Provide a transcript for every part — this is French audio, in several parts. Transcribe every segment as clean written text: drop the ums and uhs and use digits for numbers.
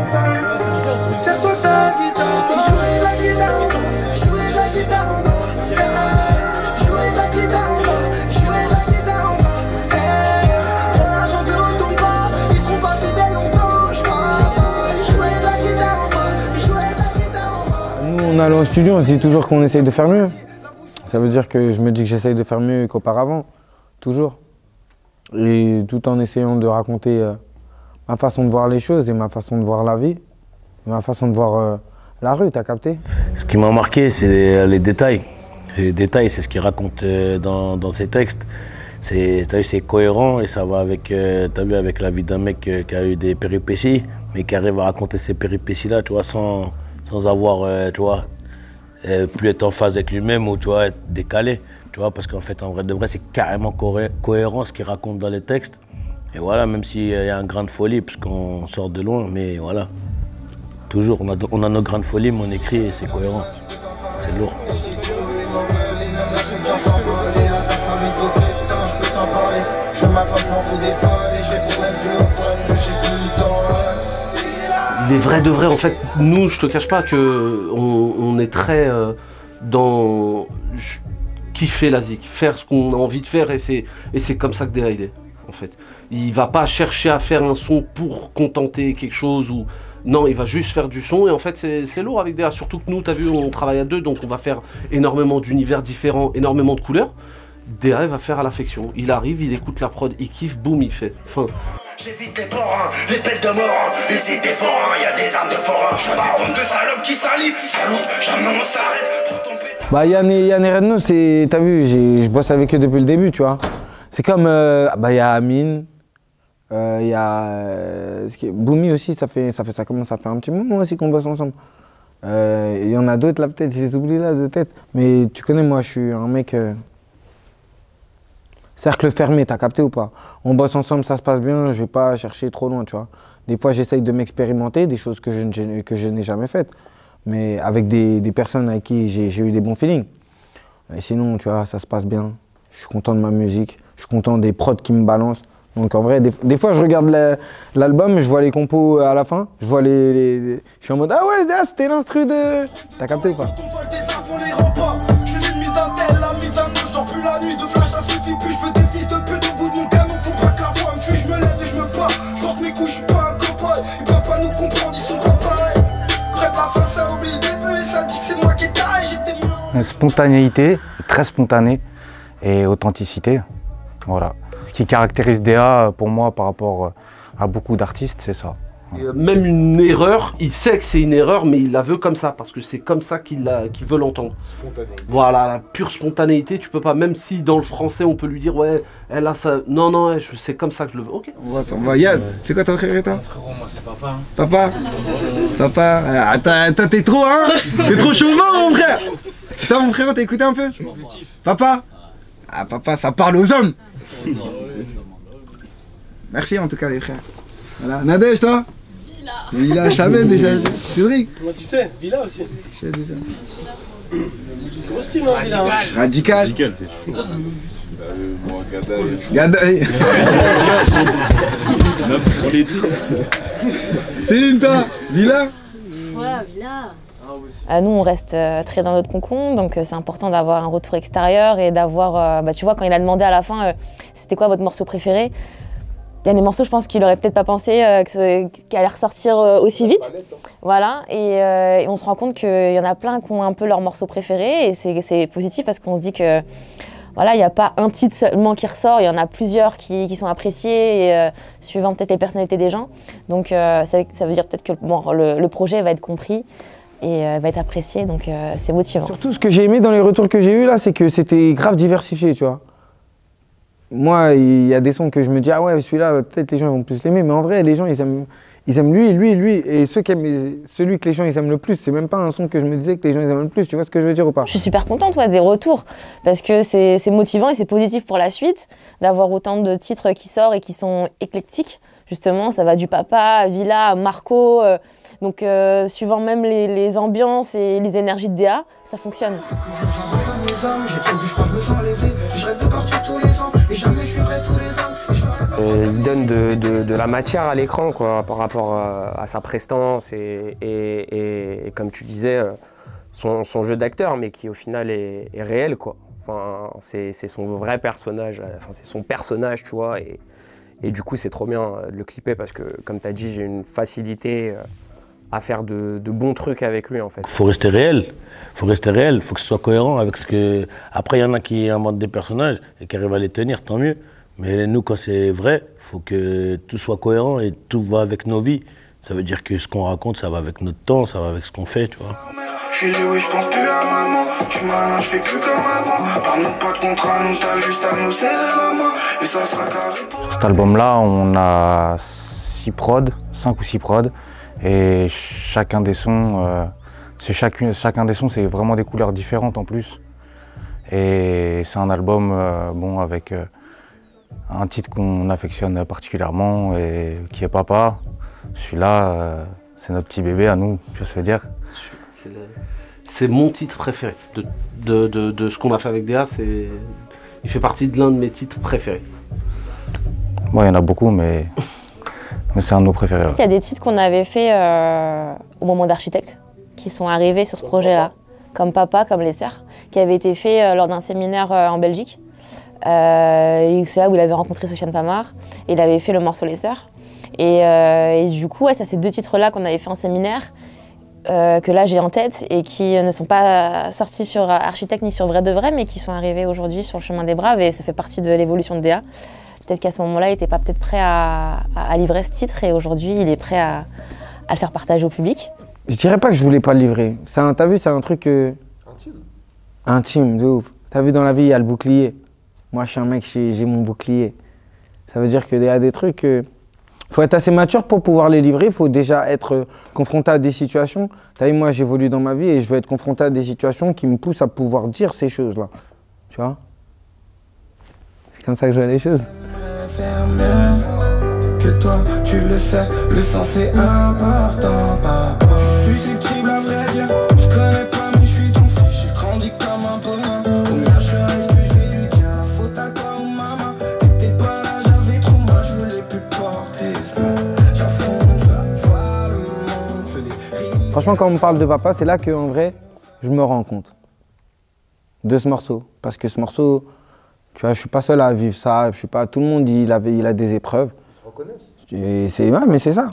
longtemps. Serre-toi ta guitare. Jouer de la guitare en bas, jouer de la guitare en bas. Jouer de la guitare en bas, jouer de la guitare en bas. Prends l'argent, te retourne pas, ils seront pas fidèles longtemps. Je crois pas. Jouer de la guitare en bas, jouer de la guitare en bas. Nous, on allait au studio, on se dit toujours qu'on essaye de faire mieux. Ça veut dire que je me dis que j'essaye de faire mieux qu'auparavant, toujours. Et tout en essayant de raconter ma façon de voir les choses et ma façon de voir la vie, et ma façon de voir la rue, t'as capté? Ce qui m'a marqué, c'est les détails. Les détails, c'est ce qu'il raconte dans ses textes. C'est cohérent et ça va avec, t'as vu, avec la vie d'un mec qui a eu des péripéties, mais qui arrive à raconter ces péripéties-là, tu vois, sans avoir, tu vois, plus être en phase avec lui-même ou tu vois, être décalé. Tu vois, parce qu'en fait, en vrai de vrai, c'est carrément cohérent ce qu'il raconte dans les textes. Et voilà, même s'il y a un grain de folie, puisqu'on sort de loin, mais voilà. Toujours, on a nos grains de folie, mais on écrit et c'est cohérent. C'est lourd. Il est vrai de vrai, en fait, nous, je te cache pas qu'on est très dans kiffer la zik, faire ce qu'on a envie de faire et c'est comme ça que DA il est, en fait. Il va pas chercher à faire un son pour contenter quelque chose ou... Non, il va juste faire du son et en fait c'est lourd avec DA, surtout que nous, t'as vu, on travaille à deux, donc on va faire énormément d'univers différents, énormément de couleurs. DA il va faire à l'affection, il arrive, il écoute la prod, il kiffe, boum, il fait, fin. J'évite les porins, les pelles de mort, les idées forains, y'a des armes de forains. Je vois des bandes de salopes qui s'allient, salut, jamais on s'arrête pour tomber. Bah Yann et Redno, t'as vu, je bosse avec eux depuis le début, tu vois. C'est comme, bah y a Amine, y a Boumi aussi, ça commence à faire un petit moment aussi qu'on bosse ensemble. Il y en a d'autres là peut-être, je les oublie là de tête. Mais tu connais, moi je suis un mec cercle fermé, t'as capté ou pas? On bosse ensemble, ça se passe bien, je vais pas chercher trop loin, tu vois. Des fois j'essaye de m'expérimenter, des choses que je n'ai jamais faites. Mais avec des personnes avec qui j'ai eu des bons feelings. Et sinon, tu vois, ça se passe bien. Je suis content de ma musique, je suis content des prods qui me balancent. Donc en vrai, des fois je regarde l'album, je vois les compos à la fin, je vois je suis en mode ah ouais, c'était l'instru de... T'as capté ou pas? Je suis l'ennemi d'un tel, l'ami d'un autre, je dors plus la nuit, de flash ça suffit plus, je veux des fils de pute au bout de mon canon, faut pas que la voix me fuit, je me lève et je me bats, je porte mes couilles, je suis pas un cowboy, ils peuvent pas nous comprendre, ils sont pas pareils. Près de la fin, ça oublie le début et ça dit que c'est moi qui ai taré, j'étais mieux. Spontanéité, très spontanée et authenticité, voilà. Ce qui caractérise DA pour moi par rapport à beaucoup d'artistes, c'est ça. Même une erreur, il sait que c'est une erreur, mais il la veut comme ça, parce que c'est comme ça qu'il veut l'entendre. Spontanéité. Voilà, la pure spontanéité, tu peux pas, même si dans le français on peut lui dire, ouais, elle a ça. Non, non, c'est comme ça que je le veux. Ok. On va, Yann, c'est quoi ton frère et toi? Frérot, moi c'est papa. Hein. Papa? Papa? Attends, t'es trop, hein? T'es trop chauvin, mon frère! Putain, mon frère, t'as écouté un peu? Papa? Ah, papa, ça parle aux hommes! Merci en tout cas, les frères. Voilà, Nadège, toi? Villa, je savais déjà. Cédric? Moi tu sais, Villa aussi. Je sais déjà. Gros style, hein, Villa. Radical. Radical, c'est chaud. Moi, Gadaï. Non, c'est pour les deux. Céline, toi? Villa? Ouais, Villa. Nous, on reste très dans notre concon, donc c'est important d'avoir un retour extérieur et d'avoir, tu vois, quand il a demandé à la fin, c'était quoi votre morceau préféré? Il y a des morceaux, je pense qu'il aurait peut-être pas pensé qu'il allait ressortir aussi vite. Voilà, et on se rend compte qu'il y en a plein qui ont un peu leur morceau préféré, et c'est positif parce qu'on se dit que voilà, il n'y a pas un titre seulement qui ressort, il y en a plusieurs qui sont appréciés, et, suivant peut-être les personnalités des gens. Donc ça veut dire peut-être que le projet va être compris et va être apprécié, donc c'est motivant. Surtout, ce que j'ai aimé dans les retours que j'ai eus là, c'est que c'était grave diversifié, tu vois. Moi, il y a des sons que je me dis, ah ouais, celui-là, peut-être les gens vont plus l'aimer, mais en vrai, les gens, ils aiment lui, et celui que les gens ils aiment le plus, c'est même pas un son que je me disais que les gens ils aiment le plus, tu vois ce que je veux dire ou pas? Je suis super contente des retours, parce que c'est motivant et c'est positif pour la suite, d'avoir autant de titres qui sortent et qui sont éclectiques. Justement, ça va du Papa à Villa, à Marco, donc suivant même les ambiances et les énergies de DA, ça fonctionne. il donne de la matière à l'écran par rapport à sa prestance et comme tu disais, son jeu d'acteur, mais qui au final est réel, quoi. Enfin, c'est son vrai personnage, enfin, c'est son personnage, tu vois, et du coup c'est trop bien de le clipper parce que, comme tu as dit, j'ai une facilité à faire de bons trucs avec lui, en fait. Faut rester réel, faut que ce soit cohérent avec ce que... Après, il y en a qui inventent des personnages et qui arrivent à les tenir, tant mieux. Mais nous, quand c'est vrai, faut que tout soit cohérent et tout va avec nos vies. Ça veut dire que ce qu'on raconte, ça va avec notre temps, ça va avec ce qu'on fait, tu vois. Je suis Léo et je pense plus à maman. Je suis malin, je fais plus comme avant. Par nous, pas de contrat, nous t'as juste à nous serrer la main. Et ça sera carré pour... Sur cet album-là, on a 5 ou 6 prods. Et chacun des sons, c'est vraiment des couleurs différentes en plus. Et c'est un album bon, avec un titre qu'on affectionne particulièrement et qui est Papa. Celui-là, c'est notre petit bébé à nous, je veux dire. C'est mon titre préféré. De ce qu'on a fait avec DA, il fait partie de l'un de mes titres préférés. Bon, il y en a beaucoup, mais c'est un de nos préférés. Il y a des titres qu'on avait fait au moment d'Architecte, qui sont arrivés sur ce projet-là, comme Papa, comme Les Serres, qui avaient été faits lors d'un séminaire en Belgique. Et c'est là où il avait rencontré Sofiane Pamar, et il avait fait le morceau Les Serres. Et du coup, ouais, ça c'est 2 titres-là qu'on avait fait en séminaire, que là j'ai en tête, et qui ne sont pas sortis sur Architecte ni sur Vrai de Vrai, mais qui sont arrivés aujourd'hui sur le chemin des Braves, et ça fait partie de l'évolution de DA. Peut-être qu'à ce moment-là, il n'était pas peut-être prêt à livrer ce titre, et aujourd'hui, il est prêt à le faire partager au public. Je dirais pas que je voulais pas le livrer. T'as vu, c'est un truc intime, de ouf. T'as vu, dans la vie, il y a le bouclier. Moi, je suis un mec, j'ai mon bouclier. Ça veut dire qu'il y a des trucs... faut être assez mature pour pouvoir les livrer. Il faut déjà être confronté à des situations. T'as vu, moi, j'évolue dans ma vie et je veux être confronté à des situations qui me poussent à pouvoir dire ces choses-là. Tu vois? C'est comme ça que je vois les choses. Faire mieux que toi, tu le sais, le sens c'est important, papa. Je suis susceptible à vrai dire, je connais pas mais je suis ton fils, j'ai grandi comme un bourrin. Ou bien je reste que je vais lui dire, la faute à toi ou maman. T'étais pas là, j'avais trop mal, je voulais plus porter ce nom. J'affonce, je vois le monde, je fais des... Franchement, quand on me parle de Papa, c'est là qu'en vrai, je me rends compte de ce morceau. Parce que ce morceau... Tu vois, je suis pas seul à vivre ça, je suis pas, tout le monde il a des épreuves. Ils se reconnaissent. Et ouais, mais c'est ça.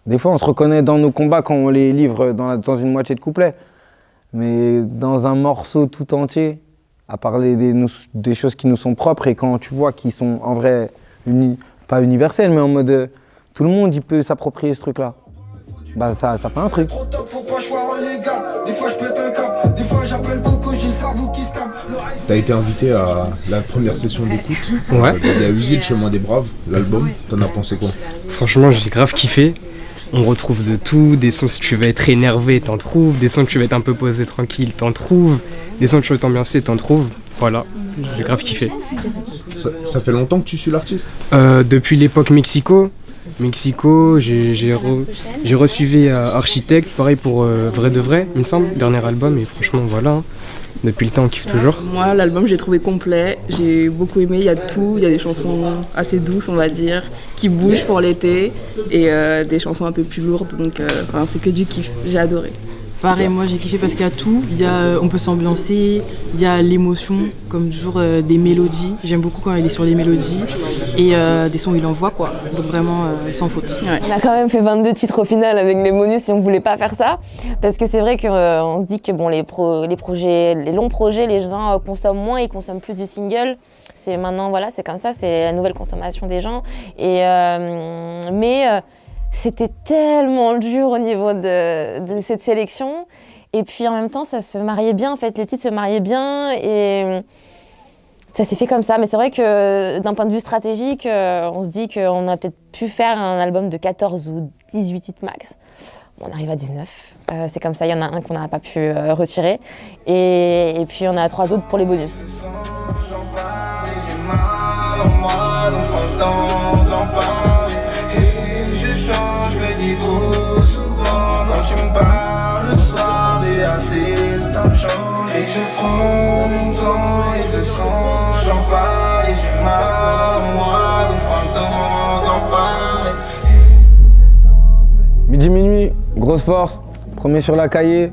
Des fois on se reconnaît dans nos combats quand on les livre dans une moitié de couplet. Mais dans un morceau tout entier, à parler des choses qui nous sont propres, et quand tu vois qu'ils sont en vrai, pas universels, mais en mode tout le monde il peut s'approprier ce truc-là. Bah ça fait un truc. Trop top, faut pas choisir les gars. Des fois je pète un cap, des fois j'appelle Coco, j'ai le cerveau qui se tape. T'as été invité à la première session d'écoute ouais. de Uzi, Le Chemin des Braves, l'album. T'en as pensé quoi? Franchement, j'ai grave kiffé. On retrouve de tout, des sons si tu veux être énervé, t'en trouves, des sons que tu veux être un peu posé tranquille, t'en trouves, des sons que tu veux t'ambiancer, t'en trouves. Voilà, j'ai grave kiffé. Ça fait longtemps que tu suis l'artiste? Depuis l'époque Mexico, j'ai resuivi Architecte, pareil pour Vrai de Vrai, il me semble, dernier album, et franchement voilà. Depuis le temps, on kiffe toujours. Moi, l'album, j'ai trouvé complet. J'ai beaucoup aimé. Il y a de tout. Il y a des chansons assez douces, on va dire, qui bougent pour l'été, et des chansons un peu plus lourdes. Donc, c'est que du kiff. J'ai adoré. Pareil, moi j'ai kiffé parce qu'il y a tout, on peut s'ambiancer, il y a l'émotion, comme toujours des mélodies, j'aime beaucoup quand il est sur les mélodies, et des sons où il envoie quoi, donc vraiment sans faute. Ouais. On a quand même fait 22 titres au final avec les bonus si on voulait pas faire ça, parce que c'est vrai qu'on se dit que bon, les longs projets, les gens consomment moins, ils consomment plus du single. C'est maintenant, voilà, c'est comme ça, c'est la nouvelle consommation des gens, mais c'était tellement dur au niveau de cette sélection. Et puis en même temps, ça se mariait bien, en fait. Les titres se mariaient bien et ça s'est fait comme ça. Mais c'est vrai que d'un point de vue stratégique, on se dit qu'on a peut-être pu faire un album de 14 ou 18 titres max. Bon, on arrive à 19. C'est comme ça, il y en a un qu'on n'a pas pu retirer. Et puis on a 3 autres pour les bonus. Trop souvent quand tu me parles le soir des assez de temps et je prends mon temps et je le sens, j'en parle et j'ai mal moi donc je prends le temps. Midi minuit, grosse force. Premier sur la cahier.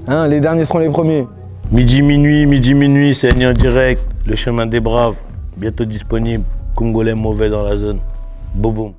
Hein, les derniers seront les premiers. Midi minuit, c'est en direct. Le chemin des braves, bientôt disponible. Congolais mauvais dans la zone. Boboum.